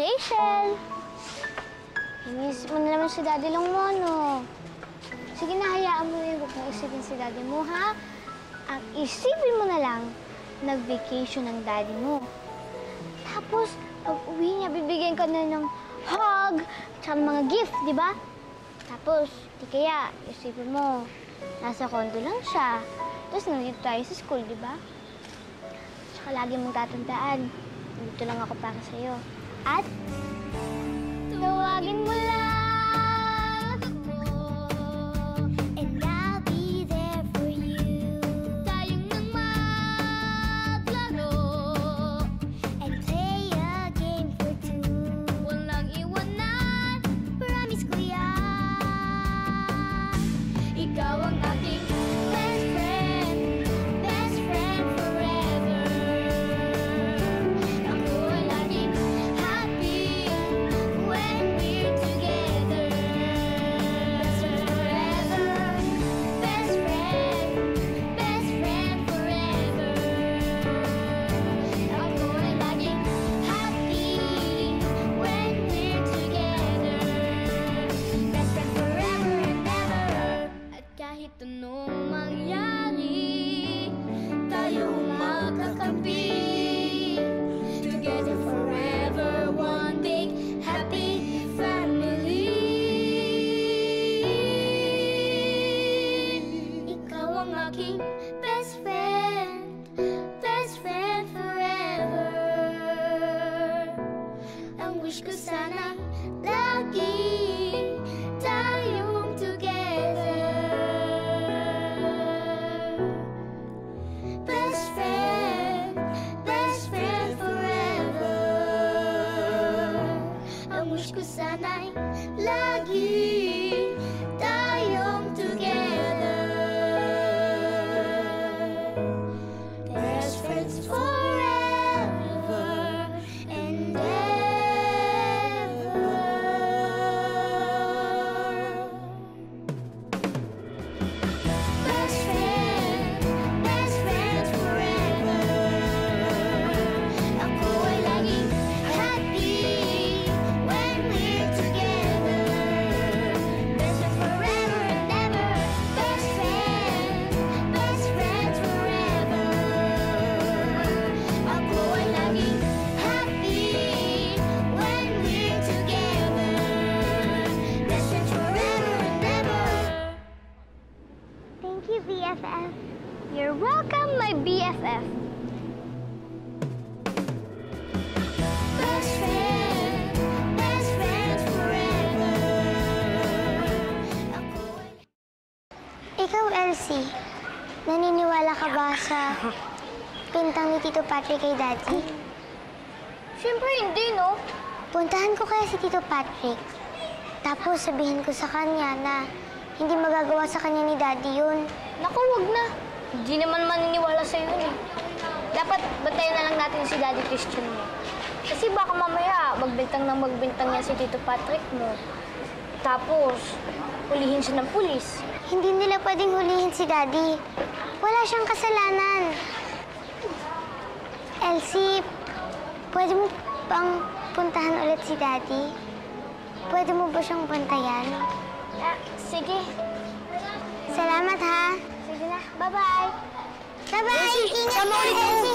Rachel! Inis mo na naman si Daddy Longmono. Sige na, hayaan mo yun. Huwag mo isipin si Daddy mo, ha? Ang isipin mo na lang, nag-vacation ng Daddy mo. Tapos, pag uwi niya, bibigyan ka na ng hug, tsaka mga gift, di ba? Tapos, di kaya, isipin mo, nasa condo lang siya. Tapos, nandito tayo sa school, di ba? Tsaka lagi mong tatandaan, nandito lang ako para sa'yo. At, tawagin mo lang ako. And I'll be there for you. Tayong nang maglaro and play a game for two. Walang iwanan, promise ko yan. Ikaw ang aking best friend forever. Ako ay laging happy when we're together. Best friend forever. Best friend forever. Ako ay laging happy when we're together. Best friend forever and ever. At kahit anong mangyari, tayong magkakampi. Together forever, one big happy family. Ikaw ang aking best friend forever. Ang wish ko sana lagi tayong together. Best friend forever. Ang wish ko sana'y lagi tayong together. Best friends forever and ever. Best friends forever. Ako ay laging happy when we're together. Best friends forever and ever. Best friends forever. Ako ay laging happy when we're together. Best friends forever and ever. Thank you, BFF. You're welcome, my BFF. Best friends forever. Ikaw, Elsie, naniniwala ka ba sa pintang ni Tito Patrick kay Daddy? Siyempre hindi, no? Puntahan ko kaya si Tito Patrick. Tapos sabihin ko sa kanya na hindi magagawa sa kanya ni Daddy yun. Naku, wag na. Hindi naman maniniwala sa yun eh. Dapat bantayan na lang natin si Daddy Christian mo. Kasi baka mamaya magbintang niya si Tito Patrick mo. Tapos, hulihin siya ng pulis. Hindi nila pwedeng hulihin si Daddy. Wala siyang kasalanan. Elsie, pwede mo bang puntahan ulit si Daddy? Pwede mo ba siyang bantayan? Sige. Salamat, ha? Sige na. Bye-bye. Bye-bye! Ingat ka!